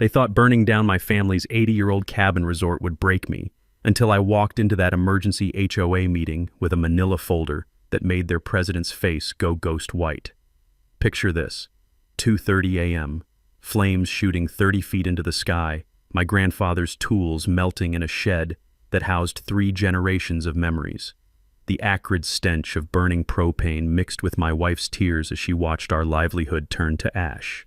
They thought burning down my family's 80-year-old cabin resort would break me, until I walked into that emergency HOA meeting with a manila folder that made their president's face go ghost white. Picture this: 2:30 a.m., flames shooting 30 feet into the sky, my grandfather's tools melting in a shed that housed 3 generations of memories. The acrid stench of burning propane mixed with my wife's tears as she watched our livelihood turn to ash.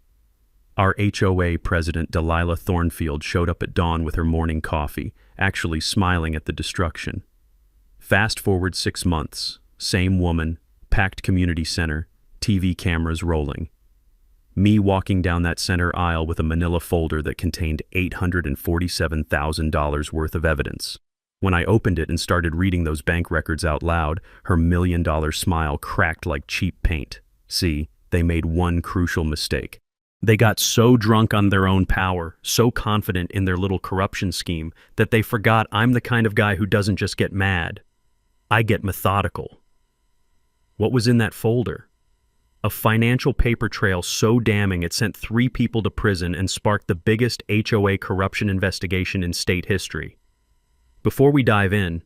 Our HOA president, Delilah Thornfield, showed up at dawn with her morning coffee, actually smiling at the destruction. Fast forward 6 months, same woman, packed community center, TV cameras rolling. Me walking down that center aisle with a manila folder that contained $847,000 worth of evidence. When I opened it and started reading those bank records out loud, her $1,000,000 smile cracked like cheap paint. See, they made one crucial mistake. They got so drunk on their own power, so confident in their little corruption scheme, that they forgot I'm the kind of guy who doesn't just get mad. I get methodical. What was in that folder? A financial paper trail so damning it sent 3 people to prison and sparked the biggest HOA corruption investigation in state history. Before we dive in,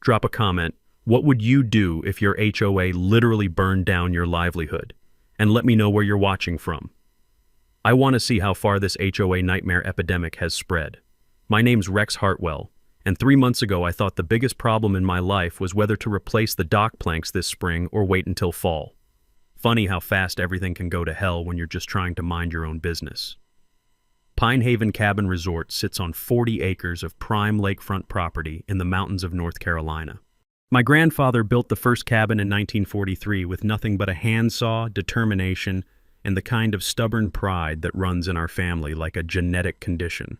drop a comment. What would you do if your HOA literally burned down your livelihood? And let me know where you're watching from. I want to see how far this HOA nightmare epidemic has spread. My name's Rex Hartwell, and 3 months ago I thought the biggest problem in my life was whether to replace the dock planks this spring or wait until fall. Funny how fast everything can go to hell when you're just trying to mind your own business. Pine Haven Cabin Resort sits on 40 acres of prime lakefront property in the mountains of North Carolina. My grandfather built the first cabin in 1943 with nothing but a handsaw, determination, and the kind of stubborn pride that runs in our family like a genetic condition.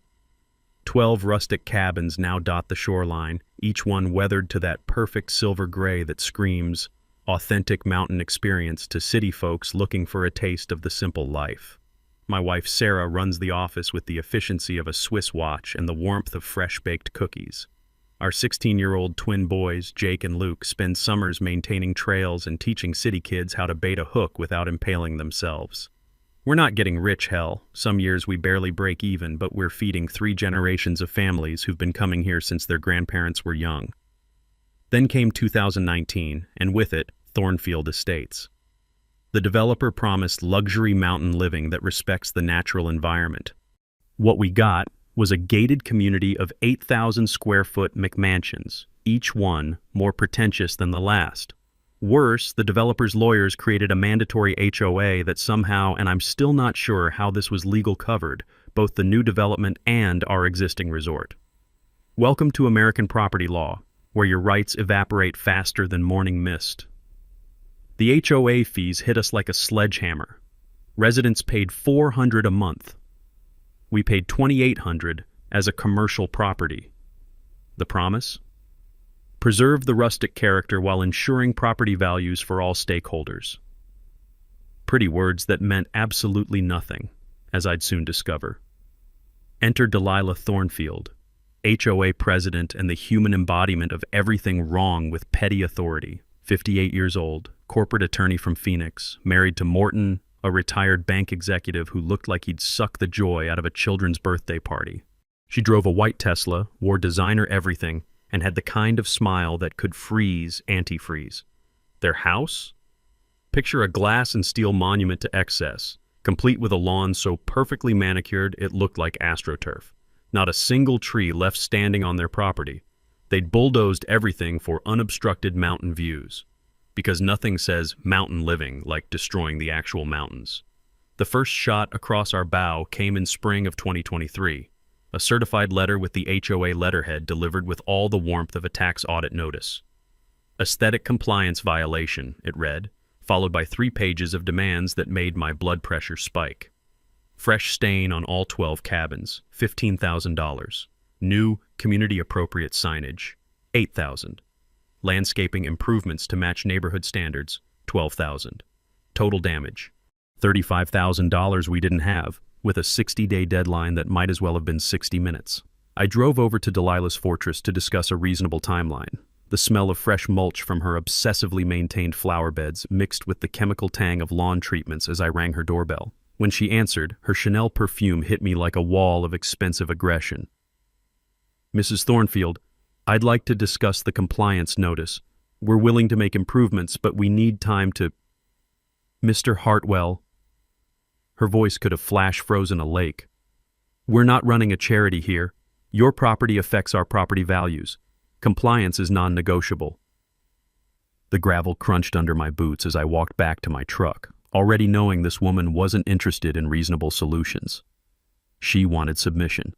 12 rustic cabins now dot the shoreline, each one weathered to that perfect silver gray that screams authentic mountain experience to city folks looking for a taste of the simple life. My wife Sarah runs the office with the efficiency of a Swiss watch and the warmth of fresh-baked cookies. Our 16-year-old twin boys, Jake and Luke, spend summers maintaining trails and teaching city kids how to bait a hook without impaling themselves. We're not getting rich, hell. Some years we barely break even, but we're feeding 3 generations of families who've been coming here since their grandparents were young. Then came 2019, and with it, Thornfield Estates. The developer promised luxury mountain living that respects the natural environment. What we got was a gated community of 8,000-square-foot McMansions, each one more pretentious than the last. Worse, the developer's lawyers created a mandatory HOA that somehow, and I'm still not sure how this was legal covered, both the new development and our existing resort. Welcome to American property law, where your rights evaporate faster than morning mist. The HOA fees hit us like a sledgehammer. Residents paid $400 a month. We paid $2,800 as a commercial property. The promise? Preserve the rustic character while ensuring property values for all stakeholders. Pretty words that meant absolutely nothing, as I'd soon discover. Enter Delilah Thornfield, HOA president and the human embodiment of everything wrong with petty authority, 58 years old, corporate attorney from Phoenix, married to Morton, a retired bank executive who looked like he'd suck the joy out of a children's birthday party. She drove a white Tesla, wore designer everything, and had the kind of smile that could freeze antifreeze. Their house? Picture a glass and steel monument to excess, complete with a lawn so perfectly manicured it looked like AstroTurf. Not a single tree left standing on their property. They'd bulldozed everything for unobstructed mountain views. Because nothing says mountain living like destroying the actual mountains. The first shot across our bow came in spring of 2023, a certified letter with the HOA letterhead delivered with all the warmth of a tax audit notice. Aesthetic compliance violation, it read, followed by 3 pages of demands that made my blood pressure spike. Fresh stain on all 12 cabins, $15,000. New community-appropriate signage, $8,000. Landscaping improvements to match neighborhood standards, $12,000. Total damage, $35,000 we didn't have, with a 60-day deadline that might as well have been 60 minutes. I drove over to Delilah's fortress to discuss a reasonable timeline. The smell of fresh mulch from her obsessively maintained flower beds mixed with the chemical tang of lawn treatments as I rang her doorbell. When she answered, her Chanel perfume hit me like a wall of expensive aggression. "Mrs. Thornfield, I'd like to discuss the compliance notice. We're willing to make improvements, but we need time to—" "Mr. Hartwell." Her voice could have flash-frozen a lake. "We're not running a charity here. Your property affects our property values. Compliance is non-negotiable." The gravel crunched under my boots as I walked back to my truck, already knowing this woman wasn't interested in reasonable solutions. She wanted submission.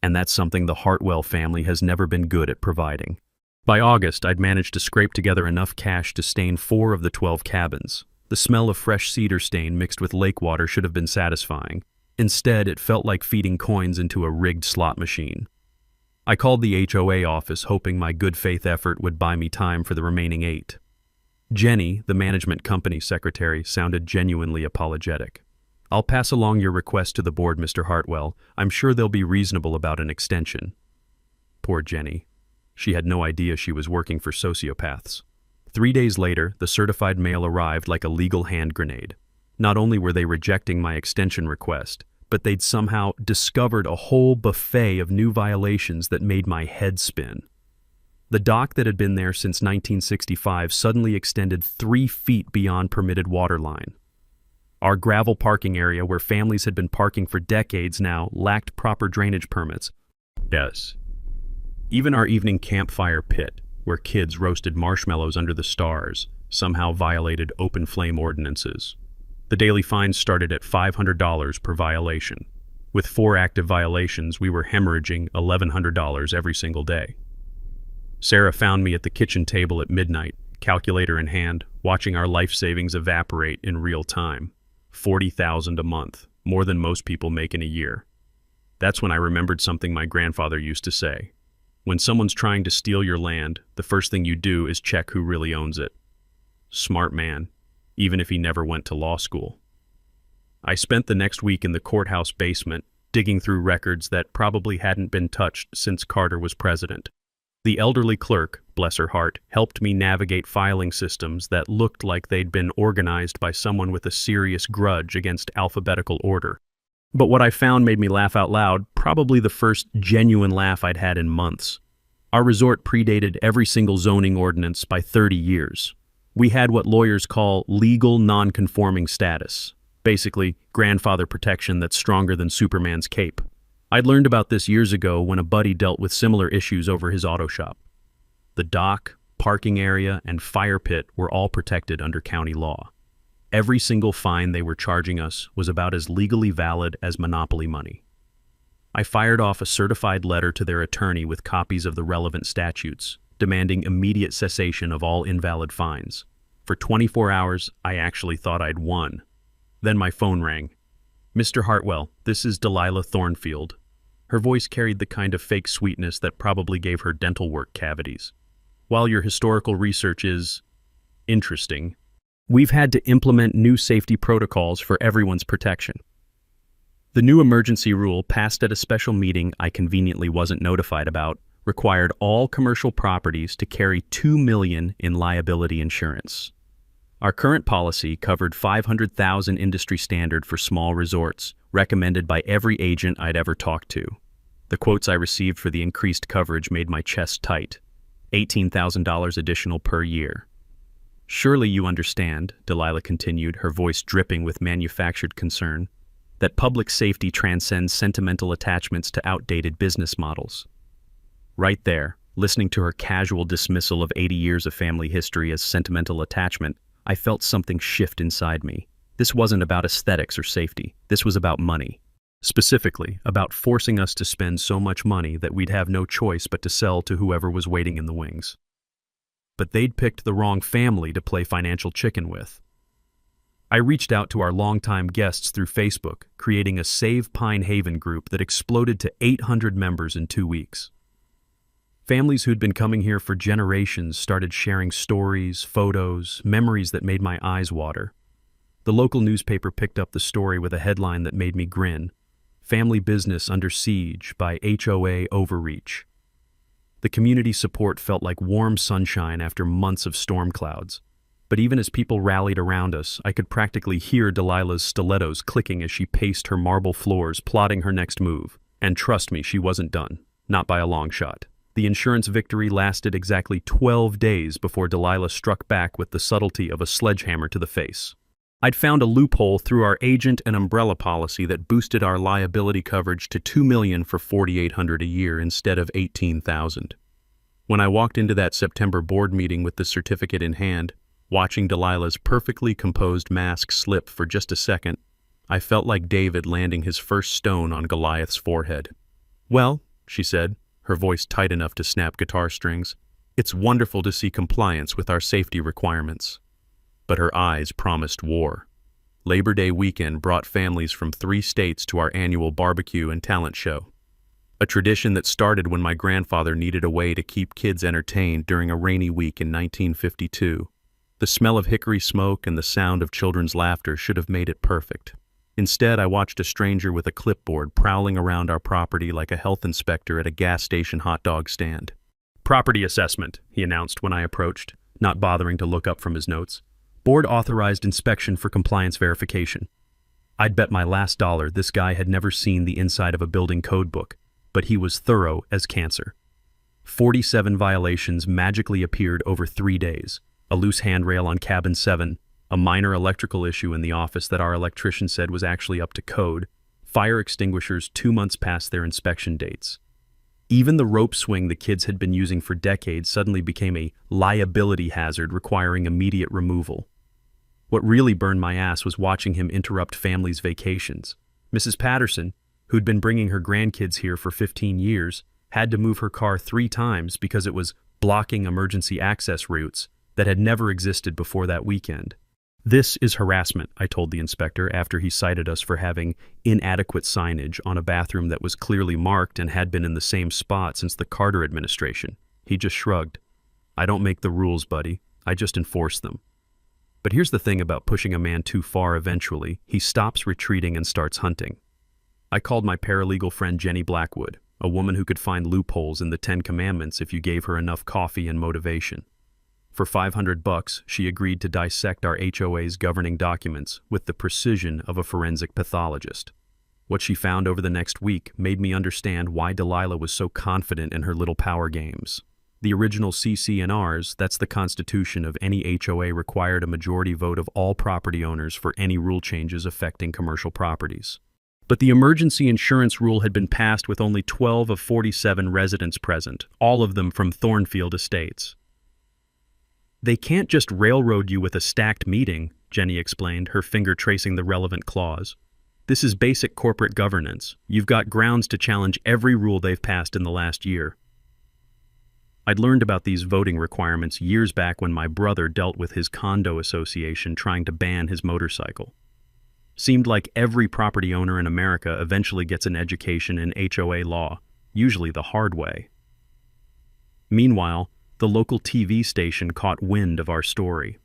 And that's something the Hartwell family has never been good at providing. By August, I'd managed to scrape together enough cash to stain 4 of the 12 cabins. The smell of fresh cedar stain mixed with lake water should have been satisfying. Instead, it felt like feeding coins into a rigged slot machine. I called the HOA office, hoping my good faith effort would buy me time for the remaining 8. Jenny, the management company secretary, sounded genuinely apologetic. "I'll pass along your request to the board, Mr. Hartwell. I'm sure they'll be reasonable about an extension." Poor Jenny. She had no idea she was working for sociopaths. 3 days later, the certified mail arrived like a legal hand grenade. Not only were they rejecting my extension request, but they'd somehow discovered a whole buffet of new violations that made my head spin. The dock that had been there since 1965 suddenly extended 3 feet beyond permitted waterline. Our gravel parking area, where families had been parking for decades now, lacked proper drainage permits. Yes. Even our evening campfire pit, where kids roasted marshmallows under the stars, somehow violated open flame ordinances. The daily fines started at $500 per violation. With 4 active violations, we were hemorrhaging $1,100 every single day. Sarah found me at the kitchen table at midnight, calculator in hand, watching our life savings evaporate in real time. $40,000 a month, more than most people make in a year. That's when I remembered something my grandfather used to say. When someone's trying to steal your land, the first thing you do is check who really owns it. Smart man, even if he never went to law school. I spent the next week in the courthouse basement, digging through records that probably hadn't been touched since Carter was president. The elderly clerk, bless her heart, helped me navigate filing systems that looked like they'd been organized by someone with a serious grudge against alphabetical order. But what I found made me laugh out loud, probably the first genuine laugh I'd had in months. Our resort predated every single zoning ordinance by 30 years. We had what lawyers call legal non-conforming status, basically grandfather protection that's stronger than Superman's cape. I'd learned about this years ago when a buddy dealt with similar issues over his auto shop. The dock, parking area, and fire pit were all protected under county law. Every single fine they were charging us was about as legally valid as monopoly money. I fired off a certified letter to their attorney with copies of the relevant statutes, demanding immediate cessation of all invalid fines. For 24 hours, I actually thought I'd won. Then my phone rang. "Mr. Hartwell, this is Delilah Thornfield." Her voice carried the kind of fake sweetness that probably gave her dental work cavities. "While your historical research is interesting, we've had to implement new safety protocols for everyone's protection. The new emergency rule passed at a special meeting I conveniently wasn't notified about required all commercial properties to carry $2 million in liability insurance. Our current policy covered $500,000 industry standard for small resorts, recommended by every agent I'd ever talked to. The quotes I received for the increased coverage made my chest tight. $18,000 additional per year. Surely you understand, Delilah continued, her voice dripping with manufactured concern, that public safety transcends sentimental attachments to outdated business models. Right there, listening to her casual dismissal of 80 years of family history as sentimental attachment, I felt something shift inside me. This wasn't about aesthetics or safety. This was about money. Specifically, about forcing us to spend so much money that we'd have no choice but to sell to whoever was waiting in the wings. But they'd picked the wrong family to play financial chicken with. I reached out to our longtime guests through Facebook, creating a Save Pine Haven group that exploded to 800 members in 2 weeks. Families who'd been coming here for generations started sharing stories, photos, memories that made my eyes water. The local newspaper picked up the story with a headline that made me grin: "Family Business Under Siege by HOA Overreach." The community support felt like warm sunshine after months of storm clouds. But even as people rallied around us, I could practically hear Delilah's stilettos clicking as she paced her marble floors, plotting her next move. And trust me, she wasn't done. Not by a long shot. The insurance victory lasted exactly 12 days before Delilah struck back with the subtlety of a sledgehammer to the face. I'd found a loophole through our agent and umbrella policy that boosted our liability coverage to $2 million for $4,800 a year instead of $18,000. When I walked into that September board meeting with the certificate in hand, watching Delilah's perfectly composed mask slip for just a second, I felt like David landing his first stone on Goliath's forehead. "Well," she said, her voice tight enough to snap guitar strings, "it's wonderful to see compliance with our safety requirements." But her eyes promised war. Labor Day weekend brought families from 3 states to our annual barbecue and talent show. A tradition that started when my grandfather needed a way to keep kids entertained during a rainy week in 1952. The smell of hickory smoke and the sound of children's laughter should have made it perfect. Instead, I watched a stranger with a clipboard prowling around our property like a health inspector at a gas station hot dog stand. "Property assessment," he announced when I approached, not bothering to look up from his notes. "Board-authorized inspection for compliance verification." I'd bet my last dollar this guy had never seen the inside of a building code book, but he was thorough as cancer. 47 violations magically appeared over 3 days. A loose handrail on cabin 7, a minor electrical issue in the office that our electrician said was actually up to code, fire extinguishers 2 months past their inspection dates. Even the rope swing the kids had been using for decades suddenly became a liability hazard requiring immediate removal. What really burned my ass was watching him interrupt families' vacations. Mrs. Patterson, who'd been bringing her grandkids here for 15 years, had to move her car 3 times because it was blocking emergency access routes that had never existed before that weekend. "This is harassment," I told the inspector after he cited us for having inadequate signage on a bathroom that was clearly marked and had been in the same spot since the Carter administration. He just shrugged. "I don't make the rules, buddy. I just enforce them." But here's the thing about pushing a man too far eventually, he stops retreating and starts hunting. I called my paralegal friend Jenny Blackwood, a woman who could find loopholes in the 10 Commandments if you gave her enough coffee and motivation. For $500, she agreed to dissect our HOA's governing documents with the precision of a forensic pathologist. What she found over the next week made me understand why Delilah was so confident in her little power games. The original CC&Rs, that's the constitution of any HOA, required a majority vote of all property owners for any rule changes affecting commercial properties. But the emergency insurance rule had been passed with only 12 of 47 residents present, all of them from Thornfield Estates. "They can't just railroad you with a stacked meeting," Jenny explained, her finger tracing the relevant clause. "This is basic corporate governance. You've got grounds to challenge every rule they've passed in the last year." I'd learned about these voting requirements years back when my brother dealt with his condo association trying to ban his motorcycle. Seemed like every property owner in America eventually gets an education in HOA law, usually the hard way. Meanwhile, the local TV station caught wind of our story.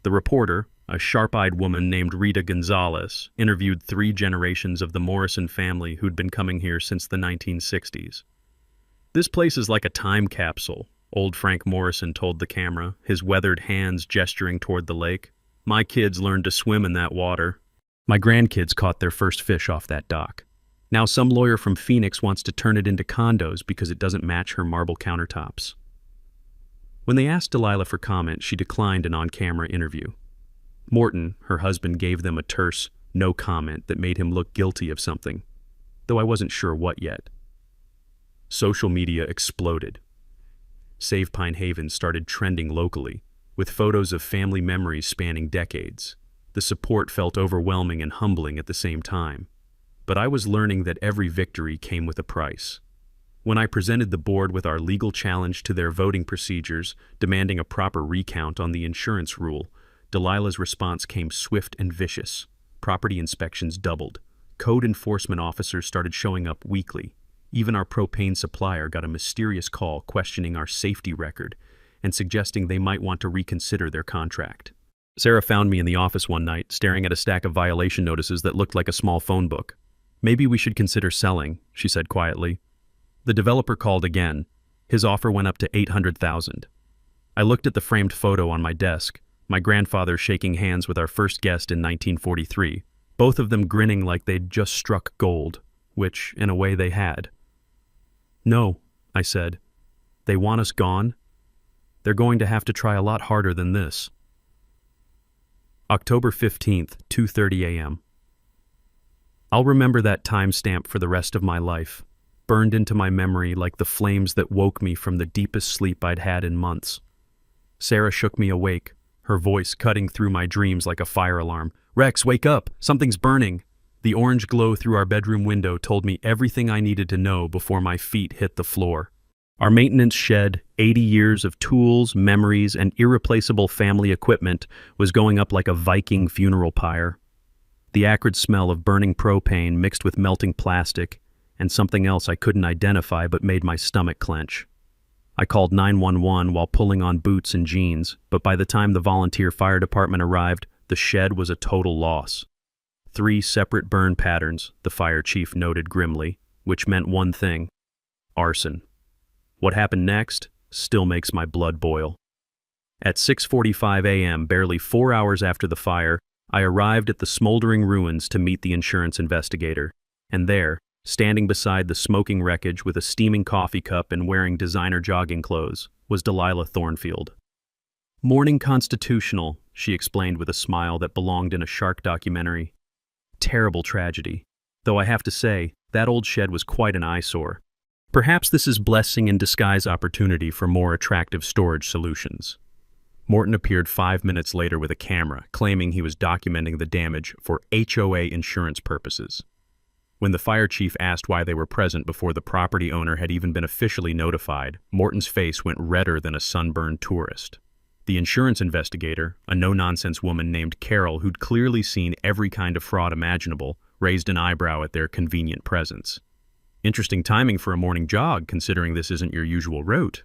The reporter, a sharp-eyed woman named Rita Gonzalez, interviewed 3 generations of the Morrison family who'd been coming here since the 1960s. "This place is like a time capsule," old Frank Morrison told the camera, his weathered hands gesturing toward the lake. "My kids learned to swim in that water. My grandkids caught their first fish off that dock. Now some lawyer from Phoenix wants to turn it into condos because it doesn't match her marble countertops." When they asked Delilah for comment, she declined an on-camera interview. Morton, her husband, gave them a terse no comment that made him look guilty of something, though I wasn't sure what yet. Social media exploded. Save Pine Haven started trending locally, with photos of family memories spanning decades. The support felt overwhelming and humbling at the same time. But I was learning that every victory came with a price. When I presented the board with our legal challenge to their voting procedures, demanding a proper recount on the insurance rule, Delilah's response came swift and vicious. Property inspections doubled. Code enforcement officers started showing up weekly. Even our propane supplier got a mysterious call questioning our safety record and suggesting they might want to reconsider their contract. Sarah found me in the office one night, staring at a stack of violation notices that looked like a small phone book. "Maybe we should consider selling," she said quietly. The developer called again. His offer went up to $800,000. I looked at the framed photo on my desk, my grandfather shaking hands with our first guest in 1943, both of them grinning like they'd just struck gold, which, in a way, they had. "No," I said. "They want us gone? They're going to have to try a lot harder than this." October 15th, 2:30 a.m. I'll remember that timestamp for the rest of my life, burned into my memory like the flames that woke me from the deepest sleep I'd had in months. Sarah shook me awake, her voice cutting through my dreams like a fire alarm. "Rex, wake up! Something's burning!" The orange glow through our bedroom window told me everything I needed to know before my feet hit the floor. Our maintenance shed, 80 years of tools, memories, and irreplaceable family equipment, was going up like a Viking funeral pyre. The acrid smell of burning propane mixed with melting plastic, and something else I couldn't identify but made my stomach clench. I called 911 while pulling on boots and jeans, but by the time the volunteer fire department arrived, the shed was a total loss. 3 separate burn patterns, the fire chief noted grimly, which meant one thing: arson. What happened next still makes my blood boil. At 6:45 a.m., barely 4 hours after the fire, I arrived at the smoldering ruins to meet the insurance investigator, and there, standing beside the smoking wreckage with a steaming coffee cup and wearing designer jogging clothes, was Delilah Thornfield. "Morning constitutional," she explained with a smile that belonged in a shark documentary. "Terrible tragedy. Though I have to say, that old shed was quite an eyesore. Perhaps this is blessing in disguise opportunity for more attractive storage solutions." Morton appeared 5 minutes later with a camera, claiming he was documenting the damage for HOA insurance purposes. When the fire chief asked why they were present before the property owner had even been officially notified, Morton's face went redder than a sunburned tourist. The insurance investigator, a no-nonsense woman named Carol who'd clearly seen every kind of fraud imaginable, raised an eyebrow at their convenient presence. "Interesting timing for a morning jog, considering this isn't your usual route."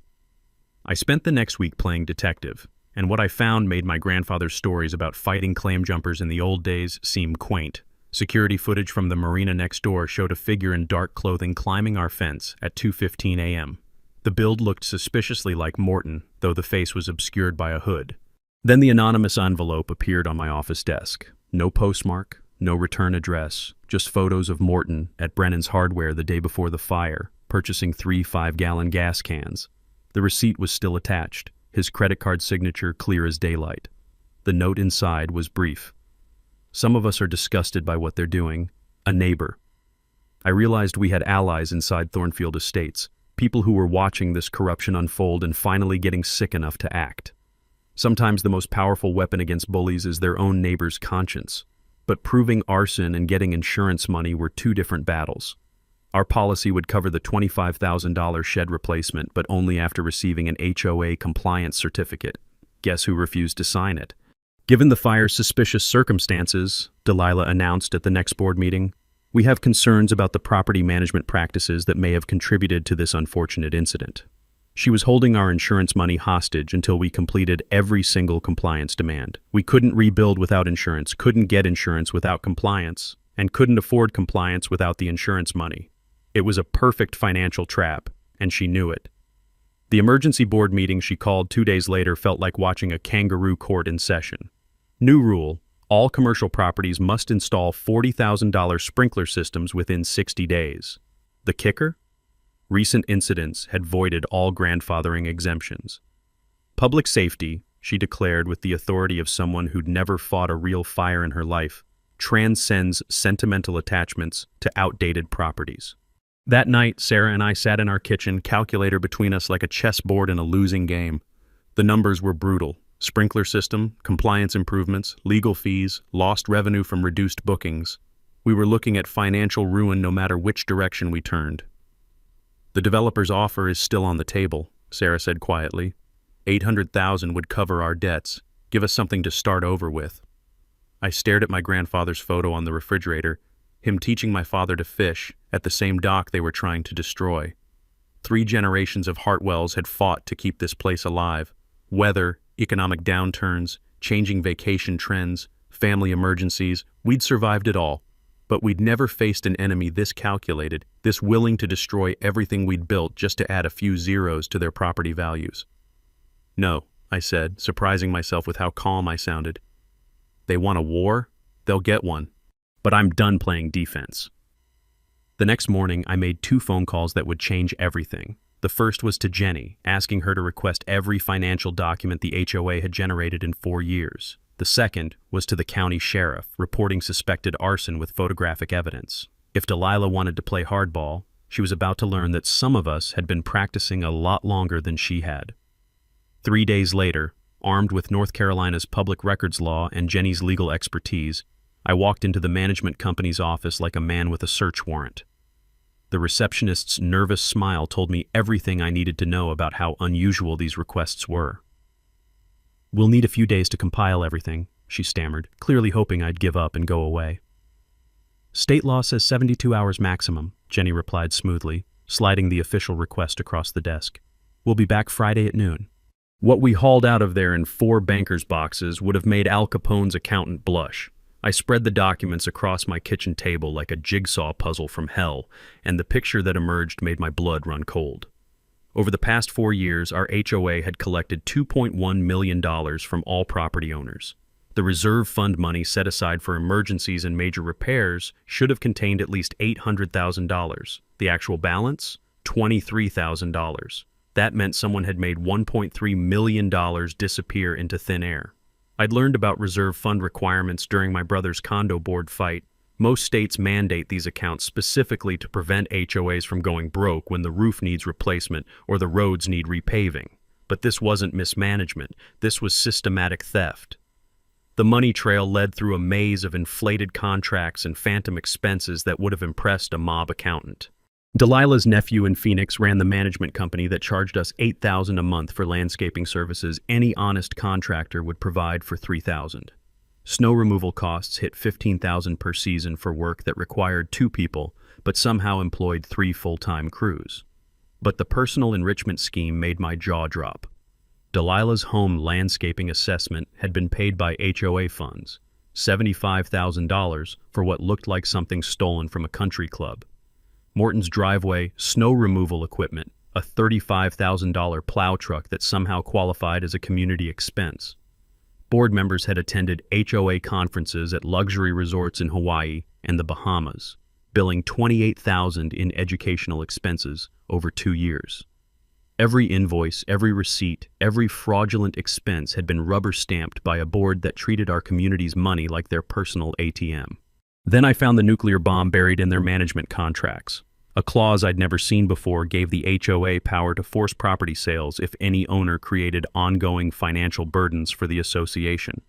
I spent the next week playing detective, and what I found made my grandfather's stories about fighting claim jumpers in the old days seem quaint. Security footage from the marina next door showed a figure in dark clothing climbing our fence at 2:15 a.m. The build looked suspiciously like Morton, though the face was obscured by a hood. Then the anonymous envelope appeared on my office desk. No postmark, no return address, just photos of Morton at Brennan's Hardware the day before the fire, purchasing 3 5-gallon gas cans. The receipt was still attached, his credit card signature clear as daylight. The note inside was brief. "Some of us are disgusted by what they're doing. A neighbor." I realized we had allies inside Thornfield Estates, people who were watching this corruption unfold and finally getting sick enough to act. Sometimes the most powerful weapon against bullies is their own neighbor's conscience. But proving arson and getting insurance money were 2 different battles. Our policy would cover the $25,000 shed replacement, but only after receiving an HOA compliance certificate. Guess who refused to sign it? "Given the fire's suspicious circumstances," Delilah announced at the next board meeting, "we have concerns about the property management practices that may have contributed to this unfortunate incident." She was holding our insurance money hostage until we completed every single compliance demand. We couldn't rebuild without insurance, couldn't get insurance without compliance, and couldn't afford compliance without the insurance money. It was a perfect financial trap, and she knew it. The emergency board meeting she called 2 days later felt like watching a kangaroo court in session. New rule: all commercial properties must install $40,000 sprinkler systems within 60 days. The kicker? Recent incidents had voided all grandfathering exemptions. "Public safety," she declared with the authority of someone who'd never fought a real fire in her life, transcends sentimental attachments to outdated properties. That night, Sarah and I sat in our kitchen, calculator between us like a chessboard in a losing game. The numbers were brutal. Sprinkler system, compliance improvements, legal fees, lost revenue from reduced bookings. We were looking at financial ruin no matter which direction we turned. "The developer's offer is still on the table," Sarah said quietly. $800,000 would cover our debts, give us something to start over with. I stared at my grandfather's photo on the refrigerator, him teaching my father to fish at the same dock they were trying to destroy. 3 generations of Hartwells had fought to keep this place alive. Weather, economic downturns, changing vacation trends, family emergencies, we'd survived it all. But we'd never faced an enemy this calculated, this willing to destroy everything we'd built just to add a few zeros to their property values. "No," I said, surprising myself with how calm I sounded. They want a war? They'll get one. But I'm done playing defense. The next morning, I made 2 phone calls that would change everything. The first was to Jenny, asking her to request every financial document the HOA had generated in 4 years. The second was to the county sheriff, reporting suspected arson with photographic evidence. If Delilah wanted to play hardball, she was about to learn that some of us had been practicing a lot longer than she had. 3 days later, armed with North Carolina's public records law and Jenny's legal expertise, I walked into the management company's office like a man with a search warrant. The receptionist's nervous smile told me everything I needed to know about how unusual these requests were. "We'll need a few days to compile everything," she stammered, clearly hoping I'd give up and go away. "State law says 72 hours maximum," Jenny replied smoothly, sliding the official request across the desk. "We'll be back Friday at noon." What we hauled out of there in 4 banker's boxes would have made Al Capone's accountant blush. I spread the documents across my kitchen table like a jigsaw puzzle from hell, and the picture that emerged made my blood run cold. Over the past 4 years, our HOA had collected $2.1 million from all property owners. The reserve fund money set aside for emergencies and major repairs should have contained at least $800,000. The actual balance? $23,000. That meant someone had made $1.3 million disappear into thin air. I'd learned about reserve fund requirements during my brother's condo board fight. Most states mandate these accounts specifically to prevent HOAs from going broke when the roof needs replacement or the roads need repaving. But this wasn't mismanagement. This was systematic theft. The money trail led through a maze of inflated contracts and phantom expenses that would have impressed a mob accountant. Delilah's nephew in Phoenix ran the management company that charged us $8,000 a month for landscaping services any honest contractor would provide for $3,000. Snow removal costs hit $15,000 per season for work that required 2 people, but somehow employed 3 full-time crews. But the personal enrichment scheme made my jaw drop. Delilah's home landscaping assessment had been paid by HOA funds, $75,000 for what looked like something stolen from a country club. Morton's driveway snow removal equipment, a $35,000 plow truck that somehow qualified as a community expense. Board members had attended HOA conferences at luxury resorts in Hawaii and the Bahamas, billing $28,000 in educational expenses over 2 years. Every invoice, every receipt, every fraudulent expense had been rubber-stamped by a board that treated our community's money like their personal ATM. Then I found the nuclear bomb buried in their management contracts. A clause I'd never seen before gave the HOA power to force property sales if any owner created ongoing financial burdens for the association.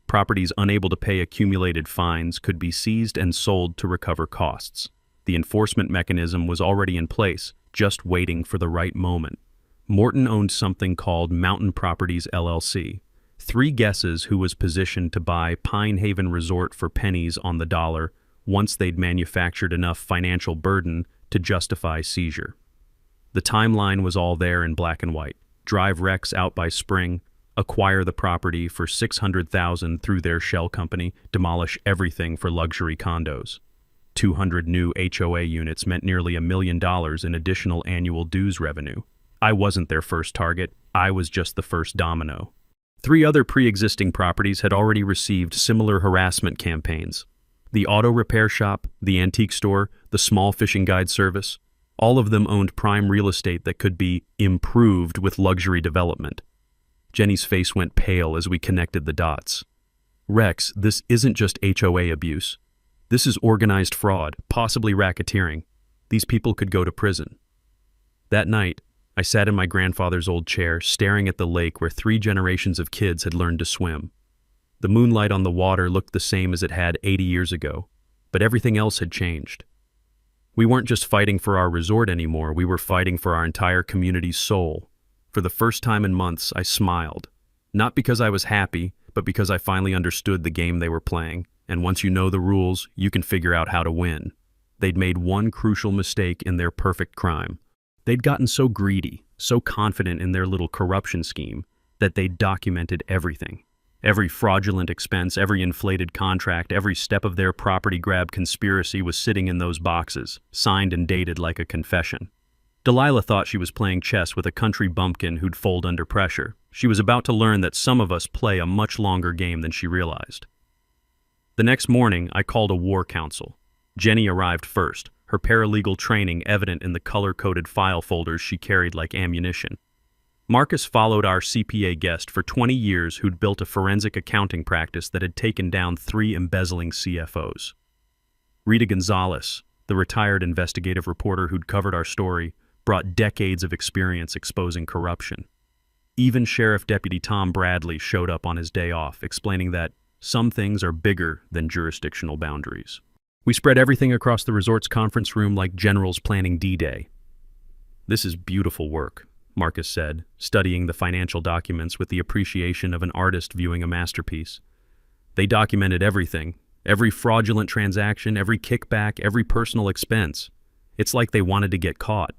Properties unable to pay accumulated fines could be seized and sold to recover costs. The enforcement mechanism was already in place, just waiting for the right moment. Morton owned something called Mountain Properties LLC. 3 guesses who was positioned to buy Pine Haven Resort for pennies on the dollar once they'd manufactured enough financial burden to justify seizure. The timeline was all there in black and white. Drive Rex out by spring, acquire the property for $600,000 through their shell company, demolish everything for luxury condos. 200 new HOA units meant nearly $1 million in additional annual dues revenue. I wasn't their first target, I was just the first domino. 3 other pre-existing properties had already received similar harassment campaigns. The auto repair shop, the antique store, the small fishing guide service, all of them owned prime real estate that could be improved with luxury development. Jenny's face went pale as we connected the dots. "Rex, this isn't just HOA abuse. This is organized fraud, possibly racketeering. These people could go to prison." That night, I sat in my grandfather's old chair, staring at the lake where 3 generations of kids had learned to swim. The moonlight on the water looked the same as it had 80 years ago, but everything else had changed. We weren't just fighting for our resort anymore, we were fighting for our entire community's soul. For the first time in months, I smiled. Not because I was happy, but because I finally understood the game they were playing, and once you know the rules, you can figure out how to win. They'd made one crucial mistake in their perfect crime. They'd gotten so greedy, so confident in their little corruption scheme, that they'd documented everything. Every fraudulent expense, every inflated contract, every step of their property grab conspiracy was sitting in those boxes, signed and dated like a confession. Delilah thought she was playing chess with a country bumpkin who'd fold under pressure. She was about to learn that some of us play a much longer game than she realized. The next morning, I called a war council. Jenny arrived first, her paralegal training evident in the color-coded file folders she carried like ammunition. Marcus followed our CPA guest for 20 years who'd built a forensic accounting practice that had taken down 3 embezzling CFOs. Rita Gonzalez, the retired investigative reporter who'd covered our story, brought decades of experience exposing corruption. Even Sheriff Deputy Tom Bradley showed up on his day off, explaining that some things are bigger than jurisdictional boundaries. We spread everything across the resort's conference room like generals planning D-Day. "This is beautiful work," Marcus said, studying the financial documents with the appreciation of an artist viewing a masterpiece. They documented everything, every fraudulent transaction, every kickback, every personal expense. It's like they wanted to get caught.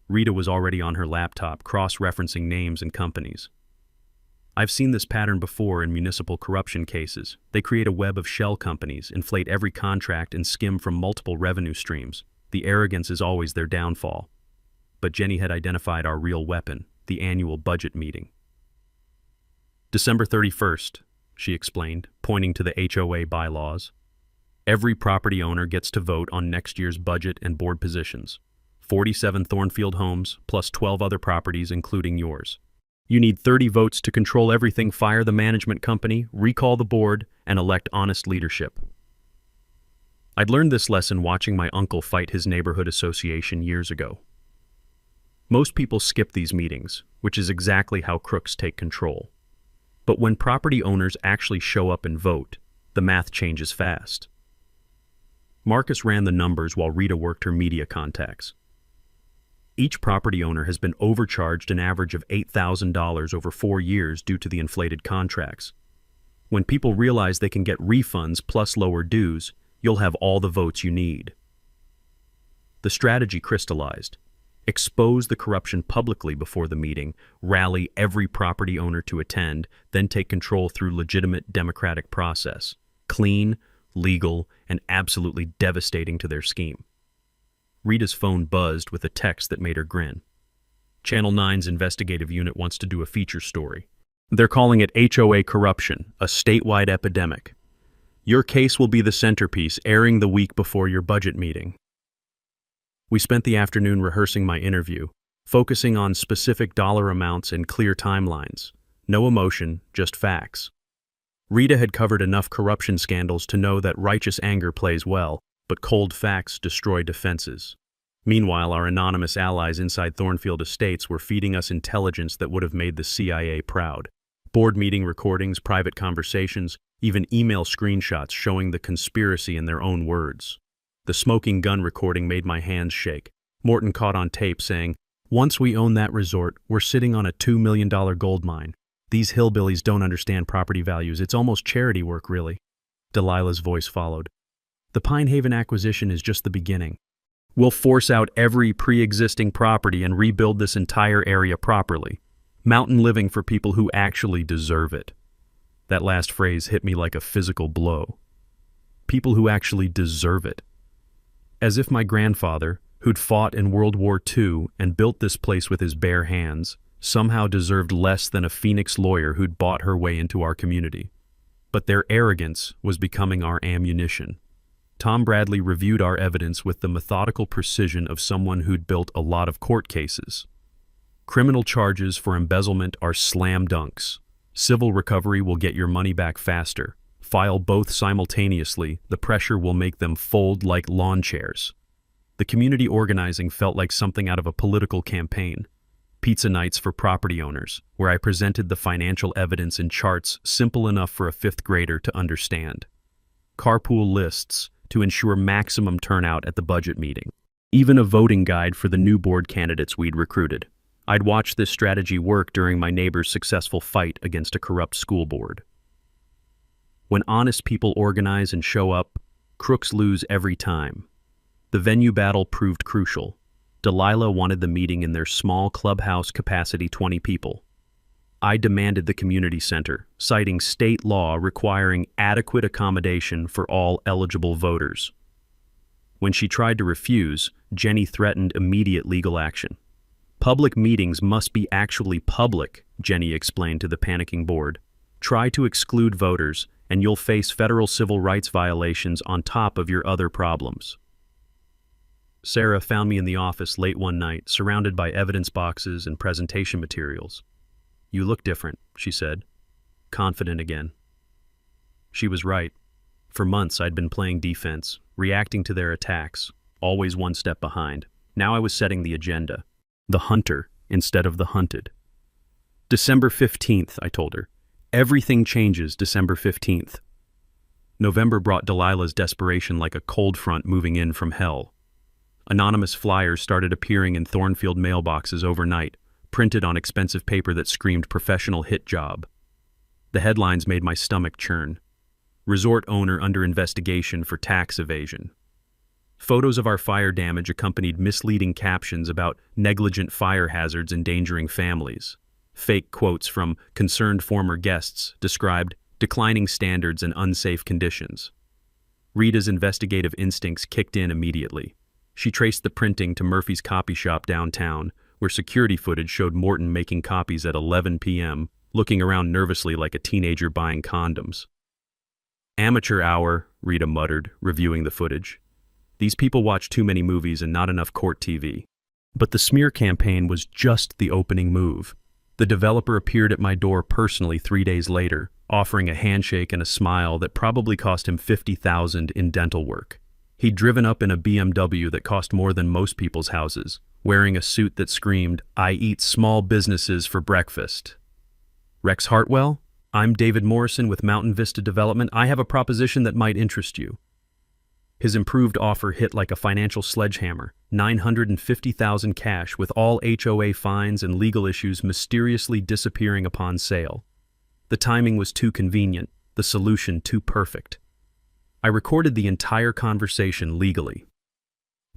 Rita was already on her laptop, cross-referencing names and companies. "I've seen this pattern before in municipal corruption cases. They create a web of shell companies, inflate every contract, and skim from multiple revenue streams. The arrogance is always their downfall." But Jenny had identified our real weapon, the annual budget meeting. "December 31st, she explained, pointing to the HOA bylaws. "Every property owner gets to vote on next year's budget and board positions. 47 Thornfield homes, plus 12 other properties, including yours. You need 30 votes to control everything, fire the management company, recall the board, and elect honest leadership." I'd learned this lesson watching my uncle fight his neighborhood association years ago. Most people skip these meetings, which is exactly how crooks take control. But when property owners actually show up and vote, the math changes fast. Marcus ran the numbers while Rita worked her media contacts. Each property owner has been overcharged an average of $8,000 over 4 years due to the inflated contracts. When people realize they can get refunds plus lower dues, you'll have all the votes you need. The strategy crystallized. Expose the corruption publicly before the meeting, rally every property owner to attend, then take control through legitimate democratic process. Clean, legal, and absolutely devastating to their scheme. Rita's phone buzzed with a text that made her grin. "Channel 9's investigative unit wants to do a feature story. They're calling it HOA Corruption, a statewide epidemic. Your case will be the centerpiece, airing the week before your budget meeting." We spent the afternoon rehearsing my interview, focusing on specific dollar amounts and clear timelines. No emotion, just facts. Rita had covered enough corruption scandals to know that righteous anger plays well, but cold facts destroy defenses. Meanwhile, our anonymous allies inside Thornfield Estates were feeding us intelligence that would have made the CIA proud. Board meeting recordings, private conversations, even email screenshots showing the conspiracy in their own words. The smoking gun recording made my hands shake. Morton caught on tape saying, "Once we own that resort, we're sitting on a $2 million gold mine. These hillbillies don't understand property values. It's almost charity work, really." Delilah's voice followed. "The Pine Haven acquisition is just the beginning. We'll force out every pre-existing property and rebuild this entire area properly. Mountain living for people who actually deserve it." That last phrase hit me like a physical blow. People who actually deserve it. As if my grandfather, who'd fought in World War II and built this place with his bare hands, somehow deserved less than a Phoenix lawyer who'd bought her way into our community. But their arrogance was becoming our ammunition. Tom Bradley reviewed our evidence with the methodical precision of someone who'd built a lot of court cases. Criminal charges for embezzlement are slam dunks. Civil recovery will get your money back faster. File both simultaneously, the pressure will make them fold like lawn chairs. The community organizing felt like something out of a political campaign. Pizza nights for property owners, where I presented the financial evidence in charts simple enough for a fifth grader to understand. Carpool lists to ensure maximum turnout at the budget meeting. Even a voting guide for the new board candidates we'd recruited. I'd watched this strategy work during my neighbor's successful fight against a corrupt school board. When honest people organize and show up, crooks lose every time. The venue battle proved crucial. Delilah wanted the meeting in their small clubhouse capacity 20 people. I demanded the community center, citing state law requiring adequate accommodation for all eligible voters. When she tried to refuse, Jenny threatened immediate legal action. Public meetings must be actually public, Jenny explained to the panicking board. Try to exclude voters, and you'll face federal civil rights violations on top of your other problems. Sarah found me in the office late one night, surrounded by evidence boxes and presentation materials. "You look different," she said, confident again. She was right. For months I'd been playing defense, reacting to their attacks, always one step behind. Now I was setting the agenda. The hunter instead of the hunted. December 15th, I told her. Everything changes December 15th. November brought Delilah's desperation like a cold front moving in from hell. Anonymous flyers started appearing in Thornfield mailboxes overnight, printed on expensive paper that screamed professional hit job. The headlines made my stomach churn. Resort owner under investigation for tax evasion. Photos of our fire damage accompanied misleading captions about negligent fire hazards endangering families. Fake quotes from concerned former guests described declining standards and unsafe conditions. Rita's investigative instincts kicked in immediately. She traced the printing to Murphy's copy shop downtown, where security footage showed Morton making copies at 11 p.m., looking around nervously like a teenager buying condoms. "Amateur hour," Rita muttered, reviewing the footage. "These people watch too many movies and not enough court TV." But the smear campaign was just the opening move. The developer appeared at my door personally 3 days later, offering a handshake and a smile that probably cost him $50,000 in dental work. He'd driven up in a BMW that cost more than most people's houses, wearing a suit that screamed, "I eat small businesses for breakfast." "Rex Hartwell? I'm David Morrison with Mountain Vista Development. I have a proposition that might interest you." His improved offer hit like a financial sledgehammer, $950,000 cash with all HOA fines and legal issues mysteriously disappearing upon sale. The timing was too convenient, the solution too perfect. I recorded the entire conversation legally.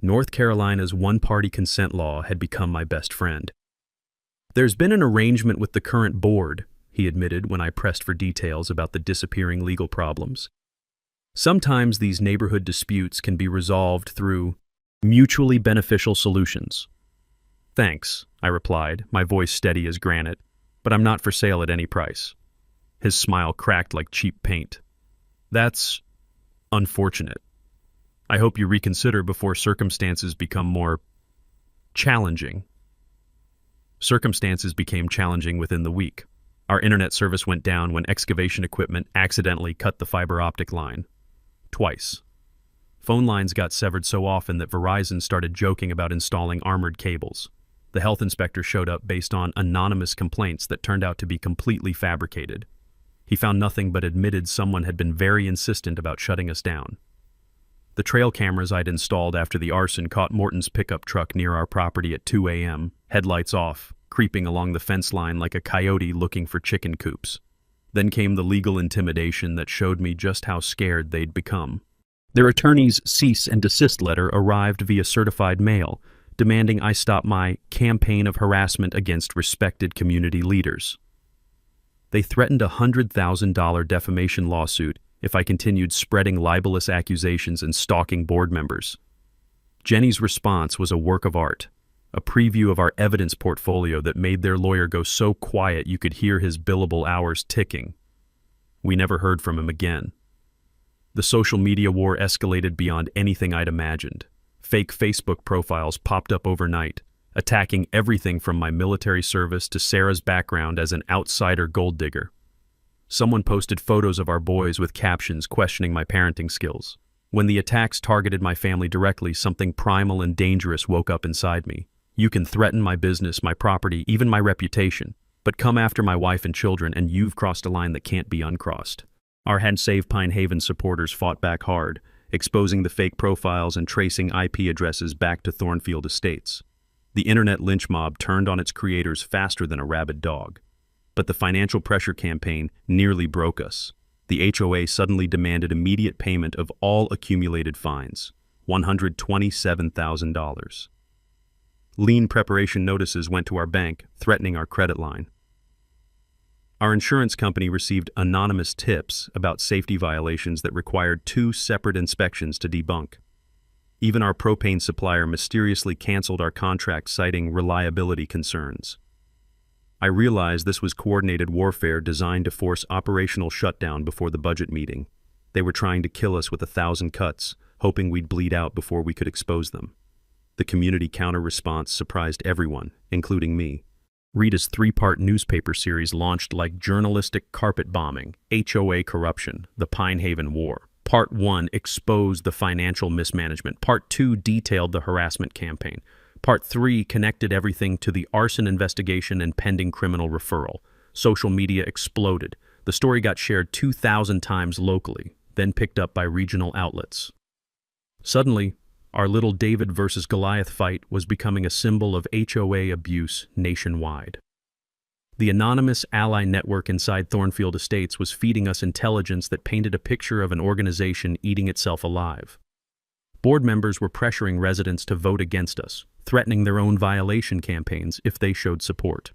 North Carolina's one-party consent law had become my best friend. "There's been an arrangement with the current board," he admitted when I pressed for details about the disappearing legal problems. "Sometimes these neighborhood disputes can be resolved through mutually beneficial solutions." "Thanks," I replied, my voice steady as granite, "but I'm not for sale at any price." His smile cracked like cheap paint. "That's unfortunate. I hope you reconsider before circumstances become more challenging." Circumstances became challenging within the week. Our internet service went down when excavation equipment accidentally cut the fiber optic line. Twice. Phone lines got severed so often that Verizon started joking about installing armored cables. The health inspector showed up based on anonymous complaints that turned out to be completely fabricated. He found nothing but admitted someone had been very insistent about shutting us down. The trail cameras I'd installed after the arson caught Morton's pickup truck near our property at 2 a.m., headlights off, creeping along the fence line like a coyote looking for chicken coops. Then came the legal intimidation that showed me just how scared they'd become. Their attorney's cease and desist letter arrived via certified mail, demanding I stop my campaign of harassment against respected community leaders. They threatened a $100,000 defamation lawsuit if I continued spreading libelous accusations and stalking board members. Jenny's response was a work of art, a preview of our evidence portfolio that made their lawyer go so quiet you could hear his billable hours ticking. We never heard from him again. The social media war escalated beyond anything I'd imagined. Fake Facebook profiles popped up overnight, attacking everything from my military service to Sarah's background as an outsider gold digger. Someone posted photos of our boys with captions questioning my parenting skills. When the attacks targeted my family directly, something primal and dangerous woke up inside me. You can threaten my business, my property, even my reputation, but come after my wife and children and you've crossed a line that can't be uncrossed. Our Had Save Pine Haven supporters fought back hard, exposing the fake profiles and tracing IP addresses back to Thornfield Estates. The internet lynch mob turned on its creators faster than a rabid dog. But the financial pressure campaign nearly broke us. The HOA suddenly demanded immediate payment of all accumulated fines, $127,000. Lien preparation notices went to our bank, threatening our credit line. Our insurance company received anonymous tips about safety violations that required 2 separate inspections to debunk. Even our propane supplier mysteriously canceled our contract citing reliability concerns. I realized this was coordinated warfare designed to force operational shutdown before the budget meeting. They were trying to kill us with 1,000 cuts, hoping we'd bleed out before we could expose them. The community counter-response surprised everyone, including me. Rita's 3-part newspaper series launched like journalistic carpet bombing, HOA corruption, the Pine Haven War. Part 1 exposed the financial mismanagement. Part 2 detailed the harassment campaign. Part 3 connected everything to the arson investigation and pending criminal referral. Social media exploded. The story got shared 2,000 times locally, then picked up by regional outlets. Suddenly, our little David versus Goliath fight was becoming a symbol of HOA abuse nationwide. The anonymous ally network inside Thornfield Estates was feeding us intelligence that painted a picture of an organization eating itself alive. Board members were pressuring residents to vote against us, threatening their own violation campaigns if they showed support.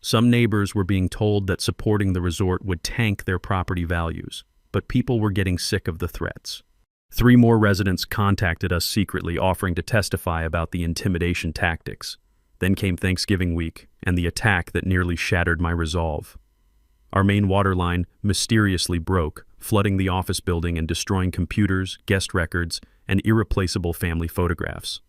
Some neighbors were being told that supporting the resort would tank their property values, but people were getting sick of the threats. 3 more residents contacted us secretly, offering to testify about the intimidation tactics. Then came Thanksgiving week, and the attack that nearly shattered my resolve. Our main water line mysteriously broke, flooding the office building and destroying computers, guest records, and irreplaceable family photographs.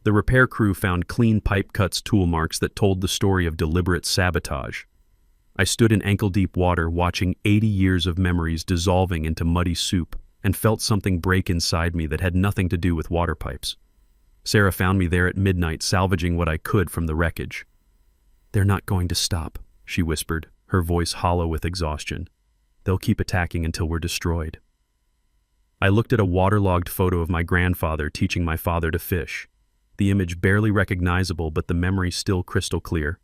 The repair crew found clean pipe cuts tool marks that told the story of deliberate sabotage. I stood in ankle-deep water watching 80 years of memories dissolving into muddy soup and felt something break inside me that had nothing to do with water pipes. Sarah found me there at midnight, salvaging what I could from the wreckage. "They're not going to stop," she whispered, her voice hollow with exhaustion. "They'll keep attacking until we're destroyed." I looked at a waterlogged photo of my grandfather teaching my father to fish. The image barely recognizable, but the memory still crystal clear.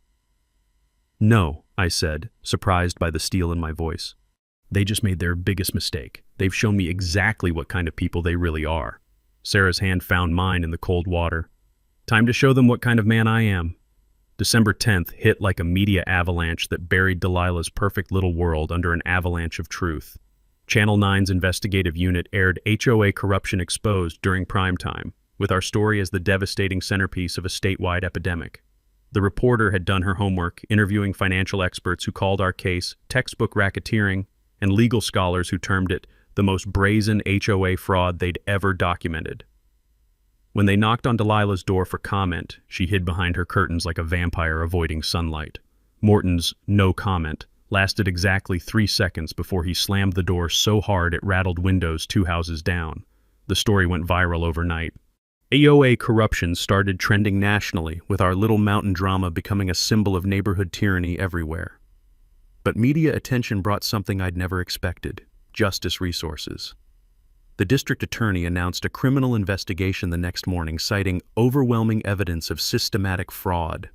"No," I said, surprised by the steel in my voice. "They just made their biggest mistake. They've shown me exactly what kind of people they really are." Sarah's hand found mine in the cold water. "Time to show them what kind of man I am." December 10th hit like a media avalanche that buried Delilah's perfect little world under an avalanche of truth. Channel 9's investigative unit aired HOA corruption exposed during prime time, with our story as the devastating centerpiece of a statewide epidemic. The reporter had done her homework, interviewing financial experts who called our case textbook racketeering and legal scholars who termed it the most brazen HOA fraud they'd ever documented. When they knocked on Delilah's door for comment, she hid behind her curtains like a vampire avoiding sunlight. Morton's "no comment" lasted exactly 3 seconds before he slammed the door so hard it rattled windows 2 houses down. The story went viral overnight. HOA corruption started trending nationally, with our little mountain drama becoming a symbol of neighborhood tyranny everywhere. But media attention brought something I'd never expected: justice resources. The district attorney announced a criminal investigation the next morning, citing overwhelming evidence of systematic fraud.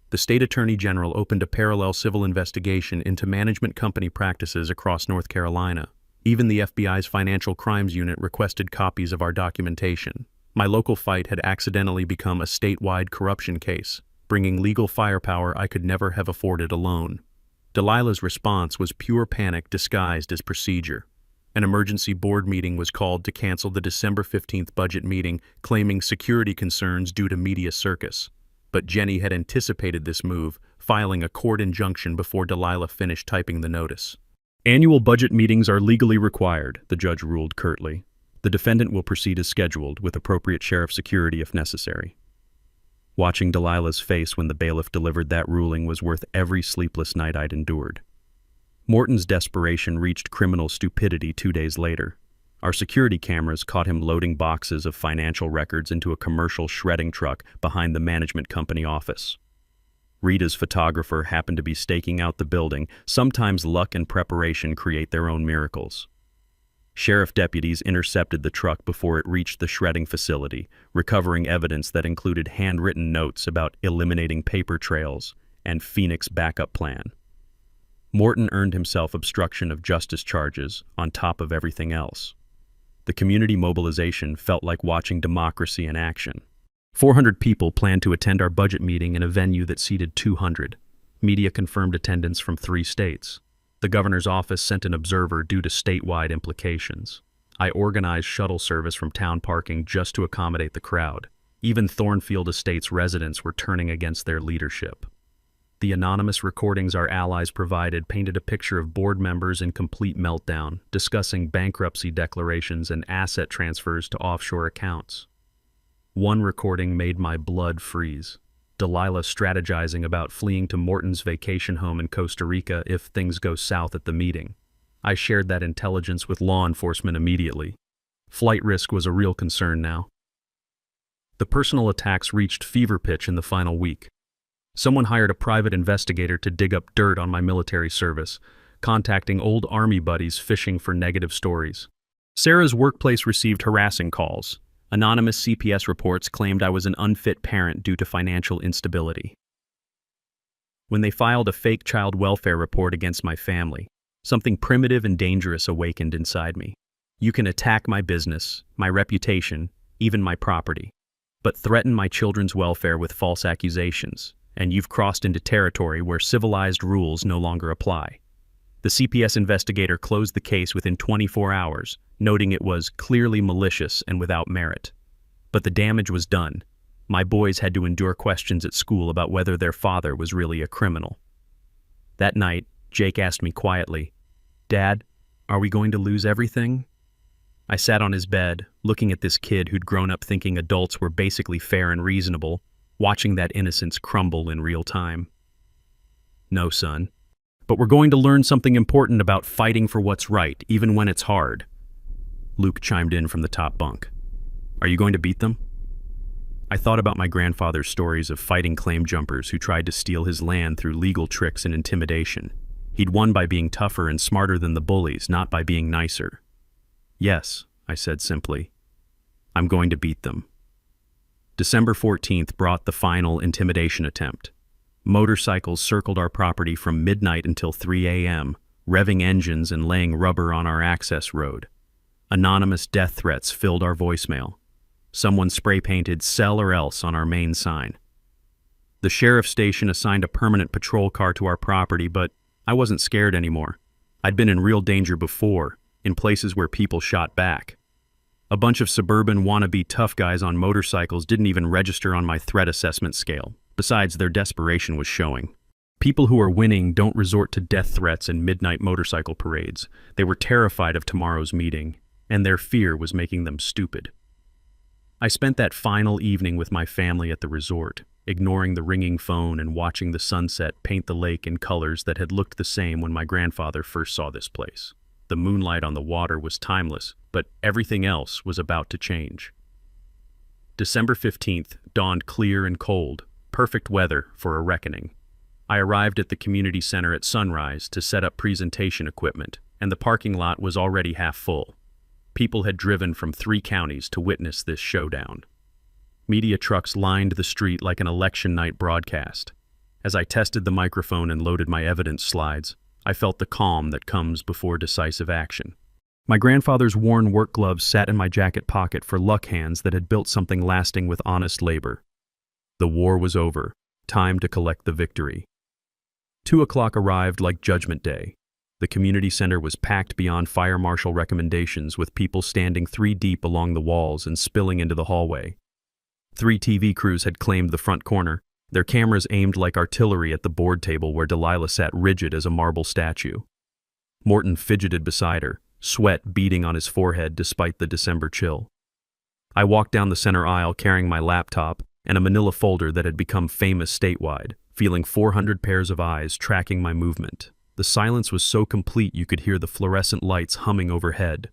The state attorney general opened a parallel civil investigation into management company practices across North Carolina. Even the FBI's Financial Crimes Unit requested copies of our documentation. My local fight had accidentally become a statewide corruption case, bringing legal firepower I could never have afforded alone. Delilah's response was pure panic disguised as procedure. An emergency board meeting was called to cancel the December 15th budget meeting, claiming security concerns due to media circus. But Jenny had anticipated this move, filing a court injunction before Delilah finished typing the notice. "Annual budget meetings are legally required," the judge ruled curtly. "The defendant will proceed as scheduled, with appropriate sheriff security if necessary." Watching Delilah's face when the bailiff delivered that ruling was worth every sleepless night I'd endured. Morton's desperation reached criminal stupidity 2 days later. Our security cameras caught him loading boxes of financial records into a commercial shredding truck behind the management company office. Rita's photographer happened to be staking out the building. Sometimes luck and preparation create their own miracles. Sheriff deputies intercepted the truck before it reached the shredding facility, recovering evidence that included handwritten notes about eliminating paper trails and Phoenix backup plan. Morton earned himself obstruction of justice charges on top of everything else. The community mobilization felt like watching democracy in action. 400 people planned to attend our budget meeting in a venue that seated 200. Media confirmed attendance from 3 states. The governor's office sent an observer due to statewide implications. I organized shuttle service from town parking just to accommodate the crowd. Even Thornfield Estates residents were turning against their leadership. The anonymous recordings our allies provided painted a picture of board members in complete meltdown, discussing bankruptcy declarations and asset transfers to offshore accounts. One recording made my blood freeze. Delilah strategizing about fleeing to Morton's vacation home in Costa Rica if things go south at the meeting. I shared that intelligence with law enforcement immediately. Flight risk was a real concern now. The personal attacks reached fever pitch in the final week. Someone hired a private investigator to dig up dirt on my military service, contacting old Army buddies fishing for negative stories. Sarah's workplace received harassing calls. Anonymous CPS reports claimed I was an unfit parent due to financial instability. When they filed a fake child welfare report against my family, something primitive and dangerous awakened inside me. You can attack my business, my reputation, even my property, but threaten my children's welfare with false accusations, and you've crossed into territory where civilized rules no longer apply. The CPS investigator closed the case within 24 hours, noting it was clearly malicious and without merit. But the damage was done. My boys had to endure questions at school about whether their father was really a criminal. That night, Jake asked me quietly, "Dad, are we going to lose everything?" I sat on his bed, looking at this kid who'd grown up thinking adults were basically fair and reasonable, watching that innocence crumble in real time. "No, son. But we're going to learn something important about fighting for what's right, even when it's hard." Luke chimed in from the top bunk. "Are you going to beat them?" I thought about my grandfather's stories of fighting claim jumpers who tried to steal his land through legal tricks and intimidation. He'd won by being tougher and smarter than the bullies, not by being nicer. "Yes," I said simply. "I'm going to beat them." December 14th brought the final intimidation attempt. Motorcycles circled our property from midnight until 3 a.m., revving engines and laying rubber on our access road. Anonymous death threats filled our voicemail. Someone spray-painted "sell or else" on our main sign. The sheriff's station assigned a permanent patrol car to our property, but I wasn't scared anymore. I'd been in real danger before, in places where people shot back. A bunch of suburban wannabe tough guys on motorcycles didn't even register on my threat assessment scale. Besides, their desperation was showing. People who are winning don't resort to death threats and midnight motorcycle parades. They were terrified of tomorrow's meeting, and their fear was making them stupid. I spent that final evening with my family at the resort, ignoring the ringing phone and watching the sunset paint the lake in colors that had looked the same when my grandfather first saw this place. The moonlight on the water was timeless, but everything else was about to change. December 15th dawned clear and cold, perfect weather for a reckoning. I arrived at the community center at sunrise to set up presentation equipment, and the parking lot was already half full. People had driven from 3 counties to witness this showdown. Media trucks lined the street like an election night broadcast. As I tested the microphone and loaded my evidence slides, I felt the calm that comes before decisive action. My grandfather's worn work gloves sat in my jacket pocket for luck hands that had built something lasting with honest labor. The war was over. Time to collect the victory. 2 o'clock arrived like Judgment Day. The community center was packed beyond fire marshal recommendations, with people standing 3 deep along the walls and spilling into the hallway. 3 TV crews had claimed the front corner, their cameras aimed like artillery at the board table where Delilah sat rigid as a marble statue. Morton fidgeted beside her, sweat beading on his forehead despite the December chill. I walked down the center aisle carrying my laptop and a manila folder that had become famous statewide, feeling 400 pairs of eyes tracking my movement. The silence was so complete you could hear the fluorescent lights humming overhead.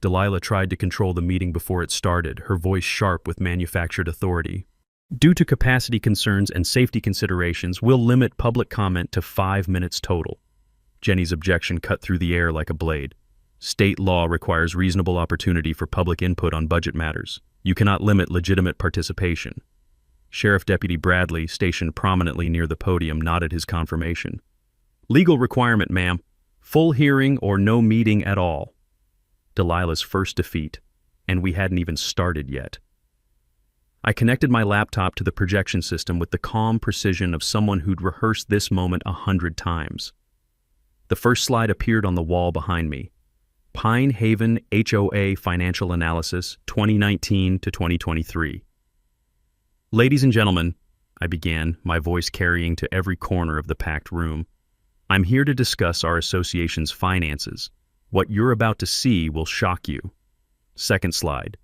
Delilah tried to control the meeting before it started, her voice sharp with manufactured authority. "Due to capacity concerns and safety considerations, we'll limit public comment to 5 minutes total." Jenny's objection cut through the air like a blade. "State law requires reasonable opportunity for public input on budget matters. You cannot limit legitimate participation." Sheriff Deputy Bradley, stationed prominently near the podium, nodded his confirmation. "Legal requirement, ma'am. Full hearing or no meeting at all." Delilah's first defeat, and we hadn't even started yet. I connected my laptop to the projection system with the calm precision of someone who'd rehearsed this moment 100 times. The first slide appeared on the wall behind me. Pine Haven HOA Financial Analysis 2019 to 2023. Ladies and gentlemen, I began, my voice carrying to every corner of the packed room, I'm here to discuss our association's finances. What you're about to see will shock you. Second slide.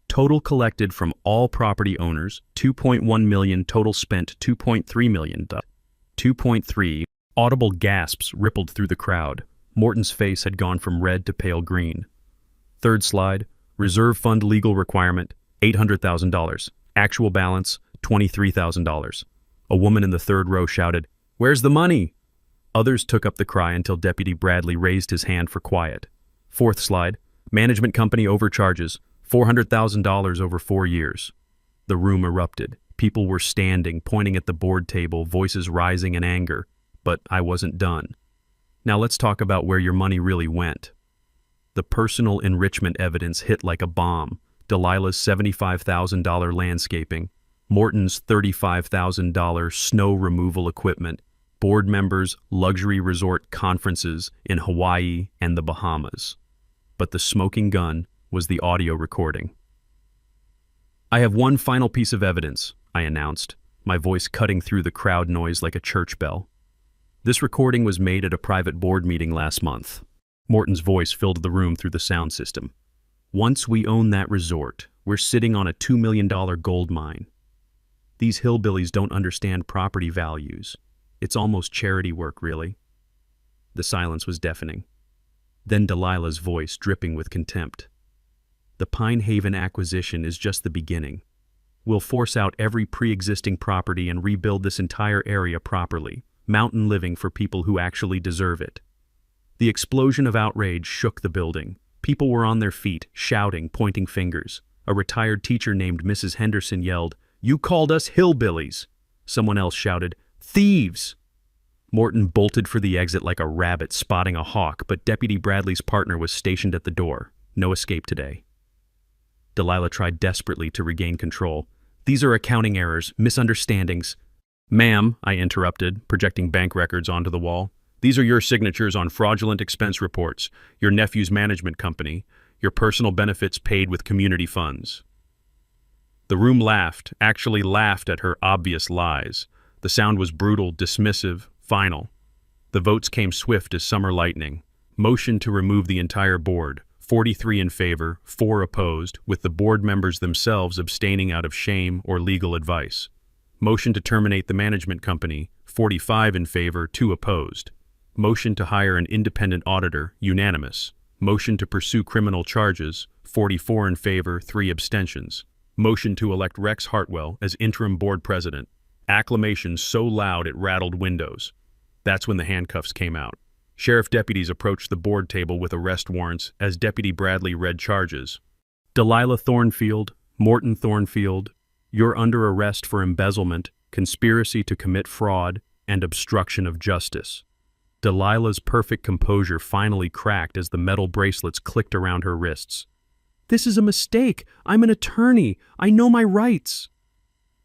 Total collected from all property owners, 2.1 million. Total spent, 2.3 million. 2.3. Audible gasps rippled through the crowd. Morton's face had gone from red to pale green. Third slide. Reserve fund legal requirement, $800,000. Actual balance, $23,000. A woman in the third row shouted, "Where's the money?" Others took up the cry until Deputy Bradley raised his hand for quiet. Fourth slide. Management company overcharges, $400,000 over 4 years. The room erupted. People were standing, pointing at the board table, voices rising in anger. But I wasn't done. Now let's talk about where your money really went. The personal enrichment evidence hit like a bomb. Delilah's $75,000 landscaping, Morton's $35,000 snow removal equipment, board members' luxury resort conferences in Hawaii and the Bahamas. But the smoking gun was the audio recording. I have one final piece of evidence, I announced, my voice cutting through the crowd noise like a church bell. This recording was made at a private board meeting last month. Morton's voice filled the room through the sound system. Once we own that resort, we're sitting on a $2 million gold mine. These hillbillies don't understand property values. It's almost charity work, really. The silence was deafening. Then Delilah's voice dripping with contempt. The Pine Haven acquisition is just the beginning. We'll force out every pre-existing property and rebuild this entire area properly. Mountain living for people who actually deserve it. The explosion of outrage shook the building. People were on their feet, shouting, pointing fingers. A retired teacher named Mrs. Henderson yelled, "You called us hillbillies!" Someone else shouted, "Thieves!" Morton bolted for the exit like a rabbit spotting a hawk, but Deputy Bradley's partner was stationed at the door. No escape today. Delilah tried desperately to regain control. "These are accounting errors, misunderstandings." "Ma'am," I interrupted, projecting bank records onto the wall. "These are your signatures on fraudulent expense reports, your nephew's management company, your personal benefits paid with community funds." The room laughed, actually laughed at her obvious lies. The sound was brutal, dismissive, final. The votes came swift as summer lightning. Motion to remove the entire board, 43 in favor, 4 opposed, with the board members themselves abstaining out of shame or legal advice. Motion to terminate the management company, 45 in favor, 2 opposed. Motion to hire an independent auditor, unanimous. Motion to pursue criminal charges, 44 in favor, 3 abstentions. Motion to elect Rex Hartwell as interim board president. Acclamation so loud it rattled windows. That's when the handcuffs came out. Sheriff deputies approached the board table with arrest warrants as Deputy Bradley read charges. Delilah Thornfield, Morton Thornfield, you're under arrest for embezzlement, conspiracy to commit fraud, and obstruction of justice. Delilah's perfect composure finally cracked as the metal bracelets clicked around her wrists. "This is a mistake. I'm an attorney. I know my rights."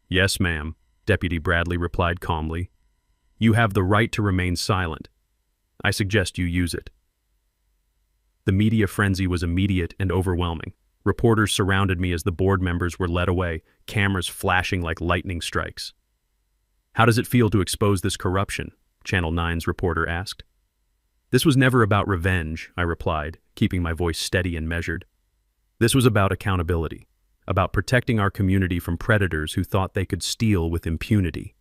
"Yes, ma'am," Deputy Bradley replied calmly. "You have the right to remain silent. I suggest you use it." The media frenzy was immediate and overwhelming. Reporters surrounded me as the board members were led away, cameras flashing like lightning strikes. "How does it feel to expose this corruption?" Channel 9's reporter asked. "This was never about revenge," I replied, keeping my voice steady and measured. "This was about accountability, about protecting our community from predators who thought they could steal with impunity."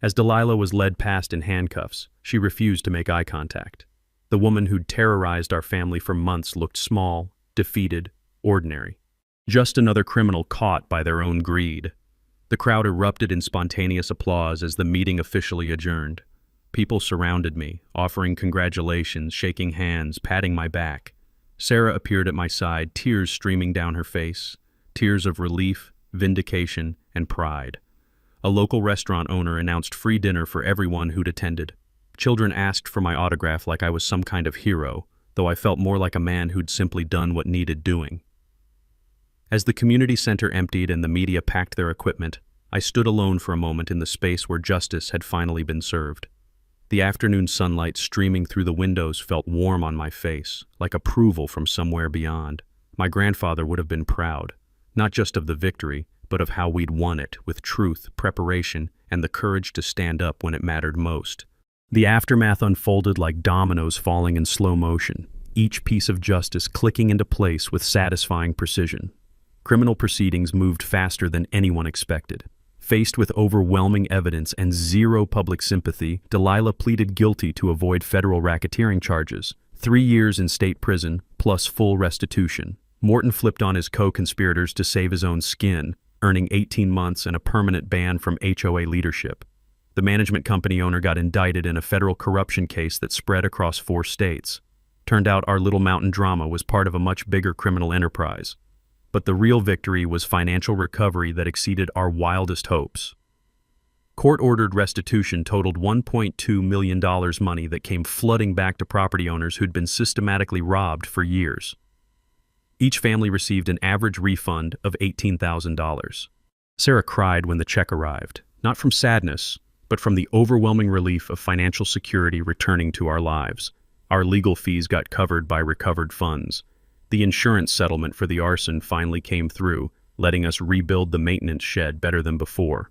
As Delilah was led past in handcuffs, she refused to make eye contact. The woman who'd terrorized our family for months looked small, defeated, ordinary. Just another criminal caught by their own greed. The crowd erupted in spontaneous applause as the meeting officially adjourned. People surrounded me, offering congratulations, shaking hands, patting my back. Sarah appeared at my side, tears streaming down her face, tears of relief, vindication, and pride. A local restaurant owner announced free dinner for everyone who'd attended. Children asked for my autograph like I was some kind of hero, though I felt more like a man who'd simply done what needed doing. As the community center emptied and the media packed their equipment, I stood alone for a moment in the space where justice had finally been served. The afternoon sunlight streaming through the windows felt warm on my face, like approval from somewhere beyond. My grandfather would have been proud, not just of the victory, but of how we'd won it, with truth, preparation, and the courage to stand up when it mattered most. The aftermath unfolded like dominoes falling in slow motion, each piece of justice clicking into place with satisfying precision. Criminal proceedings moved faster than anyone expected. Faced with overwhelming evidence and zero public sympathy, Delilah pleaded guilty to avoid federal racketeering charges, 3 years in state prison, plus full restitution. Morton flipped on his co-conspirators to save his own skin, earning 18 months and a permanent ban from HOA leadership. The management company owner got indicted in a federal corruption case that spread across 4 states. Turned out our little mountain drama was part of a much bigger criminal enterprise. But the real victory was financial recovery that exceeded our wildest hopes. Court-ordered restitution totaled $1.2 million money that came flooding back to property owners who'd been systematically robbed for years. Each family received an average refund of $18,000. Sarah cried when the check arrived, not from sadness, but from the overwhelming relief of financial security returning to our lives. Our legal fees got covered by recovered funds. The insurance settlement for the arson finally came through, letting us rebuild the maintenance shed better than before.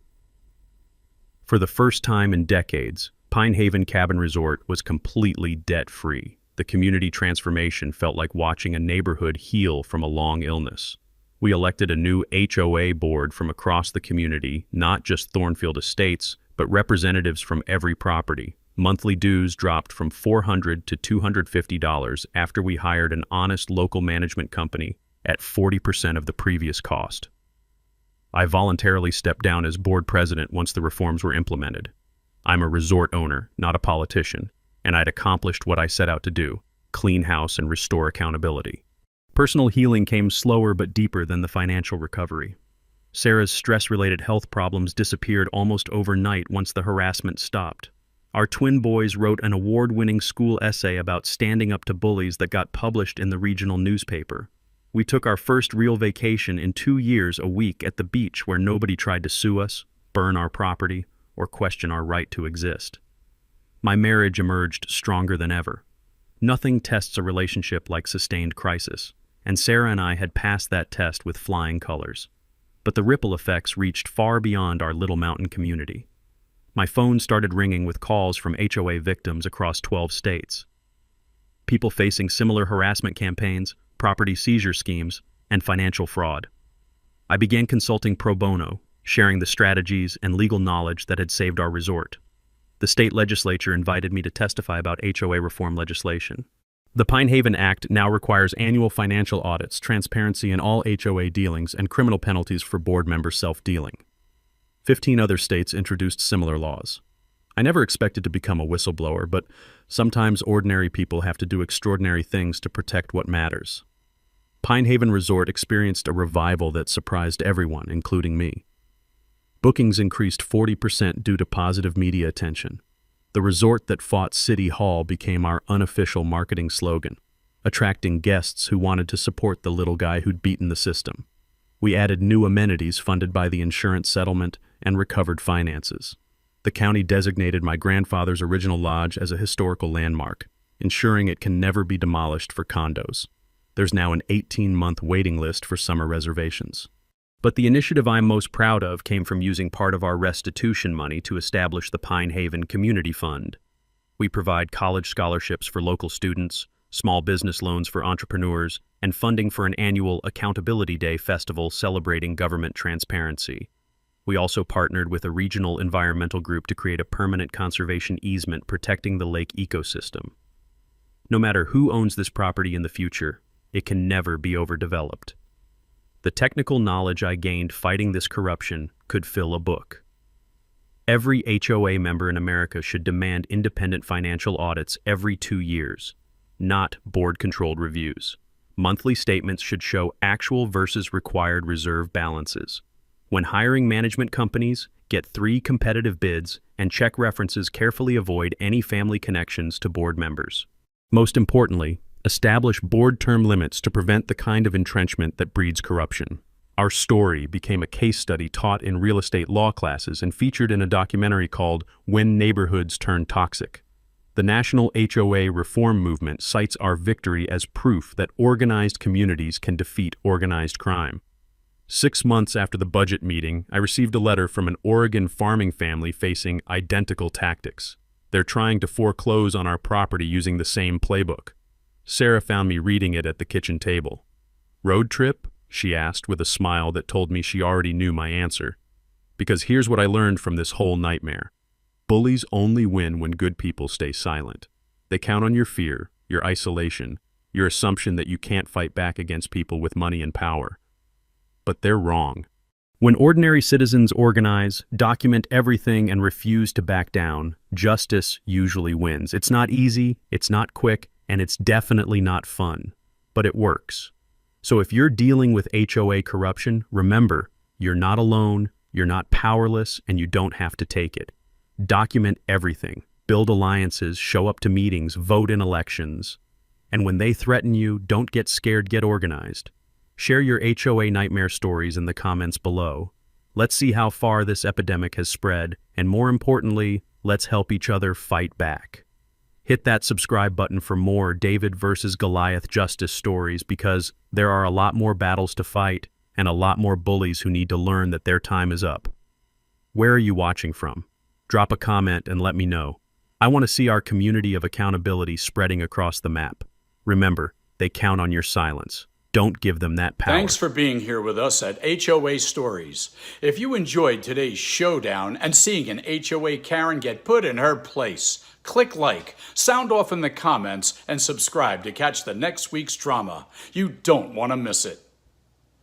For the first time in decades, Pine Haven Cabin Resort was completely debt-free. The community transformation felt like watching a neighborhood heal from a long illness. We elected a new HOA board from across the community, not just Thornfield Estates, but representatives from every property. Monthly dues dropped from $400 to $250 after we hired an honest local management company at 40% of the previous cost. I voluntarily stepped down as board president once the reforms were implemented. I'm a resort owner, not a politician, and I'd accomplished what I set out to do: clean house and restore accountability. Personal healing came slower but deeper than the financial recovery. Sarah's stress-related health problems disappeared almost overnight once the harassment stopped. Our twin boys wrote an award-winning school essay about standing up to bullies that got published in the regional newspaper. We took our first real vacation in 2 years a week at the beach where nobody tried to sue us, burn our property, or question our right to exist. My marriage emerged stronger than ever. Nothing tests a relationship like sustained crisis, and Sarah and I had passed that test with flying colors. But the ripple effects reached far beyond our little mountain community. My phone started ringing with calls from HOA victims across 12 states. People facing similar harassment campaigns, property seizure schemes, and financial fraud. I began consulting pro bono, sharing the strategies and legal knowledge that had saved our resort. The state legislature invited me to testify about HOA reform legislation. The Pine Haven Act now requires annual financial audits, transparency in all HOA dealings, and criminal penalties for board member self-dealing. 15 other states introduced similar laws. I never expected to become a whistleblower, but sometimes ordinary people have to do extraordinary things to protect what matters. Pine Haven Resort experienced a revival that surprised everyone, including me. Bookings increased 40% due to positive media attention. The resort that fought City Hall became our unofficial marketing slogan, attracting guests who wanted to support the little guy who'd beaten the system. We added new amenities funded by the insurance settlement and recovered finances. The county designated my grandfather's original lodge as a historical landmark, ensuring it can never be demolished for condos. There's now an 18-month waiting list for summer reservations. But the initiative I'm most proud of came from using part of our restitution money to establish the Pine Haven Community Fund. We provide college scholarships for local students, small business loans for entrepreneurs, and funding for an annual Accountability Day festival celebrating government transparency. We also partnered with a regional environmental group to create a permanent conservation easement protecting the lake ecosystem. No matter who owns this property in the future, it can never be overdeveloped. The technical knowledge I gained fighting this corruption could fill a book. Every HOA member in America should demand independent financial audits every 2 years, not board-controlled reviews. Monthly statements should show actual versus required reserve balances. When hiring management companies, get 3 competitive bids and check references. Carefully avoid any family connections to board members. Most importantly, establish board term limits to prevent the kind of entrenchment that breeds corruption. Our story became a case study taught in real estate law classes and featured in a documentary called When Neighborhoods Turn Toxic. The national HOA reform movement cites our victory as proof that organized communities can defeat organized crime. 6 months after the budget meeting, I received a letter from an Oregon farming family facing identical tactics. They're trying to foreclose on our property using the same playbook. Sarah found me reading it at the kitchen table. "Road trip?" she asked with a smile that told me she already knew my answer. Because here's what I learned from this whole nightmare. Bullies only win when good people stay silent. They count on your fear, your isolation, your assumption that you can't fight back against people with money and power. But they're wrong. When ordinary citizens organize, document everything, and refuse to back down, justice usually wins. It's not easy, it's not quick, and it's definitely not fun. But it works. So if you're dealing with HOA corruption, remember, you're not alone, you're not powerless, and you don't have to take it. Document everything. Build alliances, show up to meetings, vote in elections. And when they threaten you, don't get scared, get organized. Share your HOA nightmare stories in the comments below. Let's see how far this epidemic has spread, and more importantly, let's help each other fight back. Hit that subscribe button for more David versus Goliath justice stories, because there are a lot more battles to fight and a lot more bullies who need to learn that their time is up. Where are you watching from? Drop a comment and let me know. I want to see our community of accountability spreading across the map. Remember, they count on your silence. Don't give them that power. Thanks for being here with us at HOA Stories. If you enjoyed today's showdown and seeing an HOA Karen get put in her place, click like, sound off in the comments, and subscribe to catch the next week's drama. You don't want to miss it.